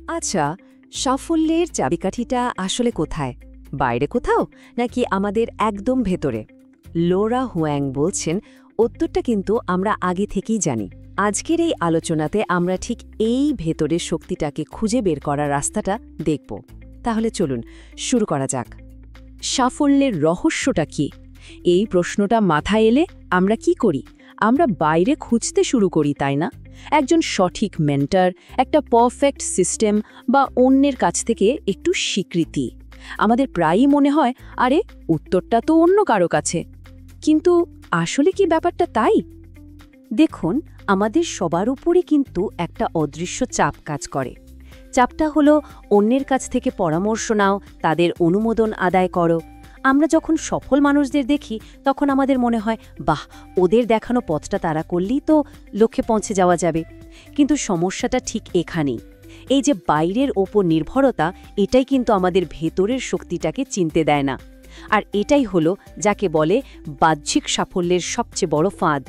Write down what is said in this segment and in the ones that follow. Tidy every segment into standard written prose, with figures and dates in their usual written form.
আচ্ছা, সাফল্যের চাবিকাঠিটা আসলে কোথায়? বাইরে কোথাও, নাকি আমাদের একদম ভেতরে? লোরা হুয়াং বলছেন, উত্তরটা কিন্তু আমরা আগে থেকেই জানি। আজকের এই আলোচনাতে আমরা ঠিক এই ভেতরের শক্তিটাকে খুঁজে বের করার রাস্তাটা দেখব। তাহলে চলুন শুরু করা যাক। সাফল্যের রহস্যটা কি? এই প্রশ্নটা মাথায় এলে আমরা কি করি? আমরা বাইরে খুঁজতে শুরু করি, তাই না? একজন সঠিক মেন্টর, একটা পারফেক্ট সিস্টেম, বা অন্যের কাছ থেকে একটু স্বীকৃতি। আমাদের প্রায়ই মনে হয়, আরে উত্তরটা তো অন্য কারো কাছে। কিন্তু আসলে কি ব্যাপারটা তাই? দেখুন, আমাদের সবার উপরে কিন্তু একটা অদৃশ্য চাপ কাজ করে। চাপটা হলো অন্যের কাছ থেকে পরামর্শ নাও, তাদের অনুমোদন আদায় করো। আমরা যখন সফল মানুষদের দেখি তখন আমাদের মনে হয়, বাহ, ওদের দেখানো পথটা তারা করলেই তো লক্ষ্যে পৌঁছে যাওয়া যাবে। কিন্তু সমস্যাটা ঠিক এখানেই। এই যে বাইরের ওপর নির্ভরতা, এটাই কিন্তু আমাদের ভেতরের শক্তিটাকে চিনতে দেয় না। আর এটাই হলো যাকে বলে বাহ্যিক সাফল্যের সবচেয়ে বড় ফাঁদ।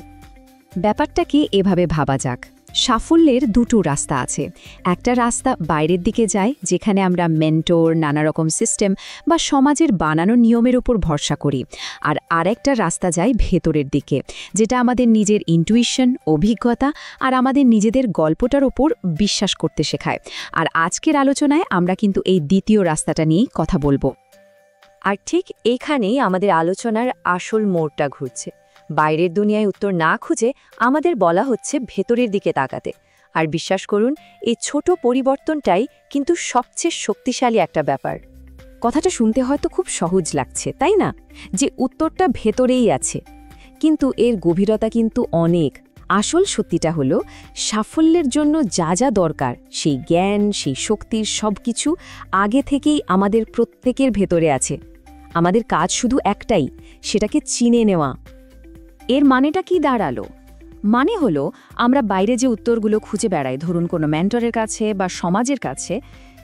ব্যাপারটাকে এভাবে ভাবা যাক, সাফল্যের দুটো রাস্তা আছে। একটা রাস্তা বাইরের দিকে যায়, যেখানে আমরা মেন্টর, নানা রকম সিস্টেম বা সমাজের বানানো নিয়মের উপর ভরসা করি। আর আরেকটা রাস্তা যায় ভেতরের দিকে, যেটা আমাদের নিজের ইন্টুইশন, অভিজ্ঞতা আর আমাদের নিজেদের গল্পটার ওপর বিশ্বাস করতে শেখায়। আর আজকের আলোচনায় আমরা কিন্তু এই দ্বিতীয় রাস্তাটা নিয়েই কথা বলবো। আর ঠিক এখানেই আমাদের আলোচনার আসল মোড়টা ঘুরছে। বাইরের দুনিয়ায় উত্তর না খুঁজে আমাদের বলা হচ্ছে ভেতরের দিকে তাকাতে। আর বিশ্বাস করুন, এই ছোট পরিবর্তনটাই কিন্তু সবচেয়ে শক্তিশালী একটা ব্যাপার। কথাটা শুনতে হয়তো খুব সহজ লাগছে, তাই না? যে উত্তরটা ভেতরেই আছে। কিন্তু এর গভীরতা কিন্তু অনেক। আসল সত্যিটা হলো, সাফল্যের জন্য যা যা দরকার, সেই জ্ঞান, সেই শক্তির সবকিছু আগে থেকেই আমাদের প্রত্যেকের ভেতরে আছে। আমাদের কাজ শুধু একটাই, সেটাকে চিনে নেওয়া। এর মানেটা কি দাঁড়ালো? মানে হলো, আমরা বাইরে যে উত্তরগুলো খুঁজে বেড়াই, ধরুন কোনো মেন্টরের কাছে বা সমাজের কাছে,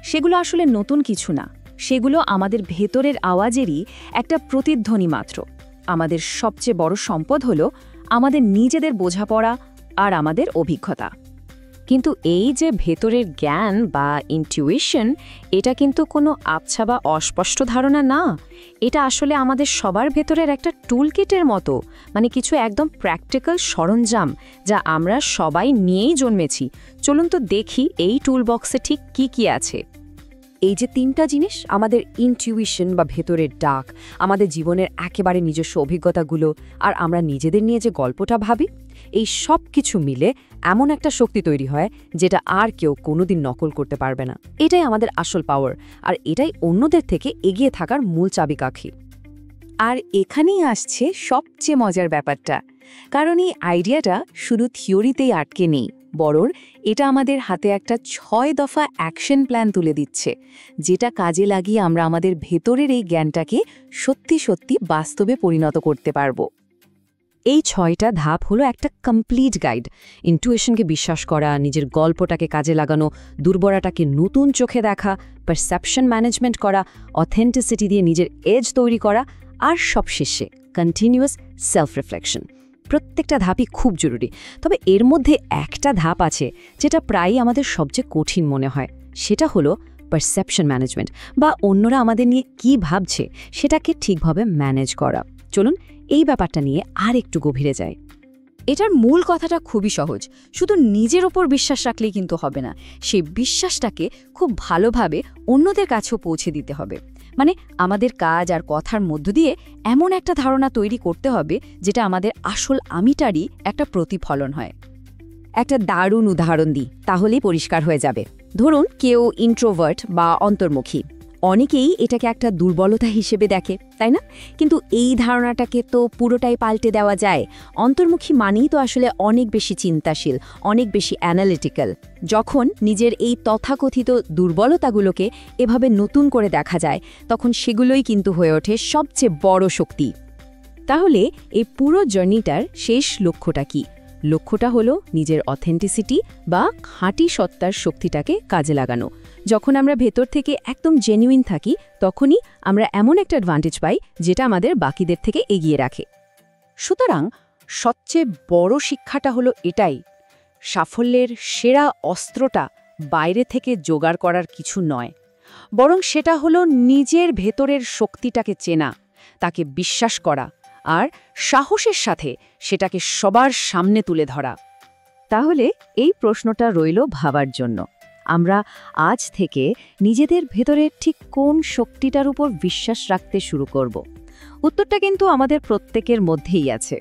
সেগুলো আসলে নতুন কিছু না। সেগুলো আমাদের ভেতরের আওয়াজেরই একটা প্রতিধ্বনি মাত্র। আমাদের সবচেয়ে বড় সম্পদ হলো আমাদের নিজেদের বোঝাপড়া আর আমাদের অভিজ্ঞতা। কিন্তু এই যে ভেতরের জ্ঞান বা ইনটিউইশন, এটা কিন্তু কোনো আবছা বা অস্পষ্ট ধারণা না। এটা আসলে আমাদের সবার ভেতরের একটা টুলকিটের মতো, মানে কিছু একদম প্র্যাকটিক্যাল সরঞ্জাম, যা আমরা সবাই নিয়েই জন্মেছি। চলুন তো দেখি এই টুল বক্সে ঠিক কি কি আছে। এই যে তিনটা জিনিস, আমাদের ইনটিউইশন বা ভেতরের ডাক, আমাদের জীবনের একেবারে নিজস্ব অভিজ্ঞতাগুলো, আর আমরা নিজেদের নিয়ে যে গল্পটা ভাবি, এই সব কিছু মিলে এমন একটা শক্তি তৈরি হয় যেটা আর কেউ কোনোদিন নকল করতে পারবে না। এটাই আমাদের আসল পাওয়ার, আর এটাই অন্যদের থেকে এগিয়ে থাকার মূল চাবিকাঠি। আর এখানেই আসছে সবচেয়ে মজার ব্যাপারটা, কারণ এই আইডিয়াটা শুধু থিওরিতেই আটকে নেই, বরং এটা আমাদের হাতে একটা 6 দফা অ্যাকশন প্ল্যান তুলে দিচ্ছে, যেটা কাজে লাগিয়ে আমরা আমাদের ভেতরের এই জ্ঞানটাকে সত্যি সত্যি বাস্তবে পরিণত করতে পারবো। এই 6টা ধাপ হলো একটা কমপ্লিট গাইড। ইনটুইশনকে বিশ্বাস করা, নিজের গল্পটাকে কাজে লাগানো, দুর্বলতাকে নতুন চোখে দেখা, পারসেপশন ম্যানেজমেন্ট করা, অথেন্টিসিটি দিয়ে নিজের এজ তৈরি করা, আর সবশেষে কন্টিনিউয়াস সেলফ রিফ্লেকশন। প্রত্যেকটা ধাপই খুব জরুরি। তবে এর মধ্যে একটা ধাপ আছে যেটা প্রায়ই আমাদের সবচেয়ে কঠিন মনে হয়। সেটা হলো পারসেপশন ম্যানেজমেন্ট, বা অন্যরা আমাদের নিয়ে কি ভাবছে সেটাকে ঠিকভাবে ম্যানেজ করা। চলুন এই ব্যাপারটা নিয়ে আর একটু গভীরে যায়। এটার মূল কথাটা খুবই সহজ, শুধু নিজের ওপর বিশ্বাস রাখলেই কিন্তু হবে না। সেই বিশ্বাসটাকে খুব ভালোভাবে অন্যদের কাছেও পৌঁছে দিতে হবে। মানে আমাদের কাজ আর কথার মধ্য দিয়ে এমন একটা ধারণা তৈরি করতে হবে যেটা আমাদের আসল আমিটারই একটা প্রতিফলন হয়। একটা দারুণ উদাহরণ দিই, তাহলেই পরিষ্কার হয়ে যাবে। ধরুন কেউ ইন্ট্রোভার্ট বা অন্তর্মুখী, অনেকেই এটাকে একটা দুর্বলতা হিসেবে দেখে, তাই না? কিন্তু এই ধারণাটাকে তো পুরোটাই পাল্টে দেওয়া যায়। অন্তর্মুখী মানেই তো আসলে অনেক বেশি চিন্তাশীল, অনেক বেশি অ্যানালিটিক্যাল। যখন নিজের এই তথাকথিত দুর্বলতাগুলোকে এভাবে নতুন করে দেখা যায়, তখন সেগুলোই কিন্তু হয়ে ওঠে সবচেয়ে বড় শক্তি। তাহলে এই পুরো জার্নিটার শেষ লক্ষ্যটা কি? লক্ষ্যটা হলো নিজের অথেন্টিসিটি বা খাঁটি সত্তার শক্তিটাকে কাজে লাগানো। যখন আমরা ভেতর থেকে একদম জেনুইন থাকি, তখনই আমরা এমন একটা অ্যাডভান্টেজ পাই যেটা আমাদের বাকিদের থেকে এগিয়ে রাখে। সুতরাং সবচেয়ে বড় শিক্ষাটা হলো এটাই, সাফল্যের সেরা অস্ত্রটা বাইরে থেকে জোগাড় করার কিছু নয়, বরং সেটা হলো নিজের ভেতরের শক্তিটাকে চেনা, তাকে বিশ্বাস করা আর সাহসের সাথে সেটাকে সবার সামনে তুলে ধরা। তাহলে এই প্রশ্নটা রইল ভাবার জন্য, আমরা আজ থেকে নিজেদের ভেতরে ঠিক কোন শক্তিটার উপর বিশ্বাস রাখতে শুরু করব? উত্তরটা কিন্তু আমাদের প্রত্যেকের মধ্যেই আছে।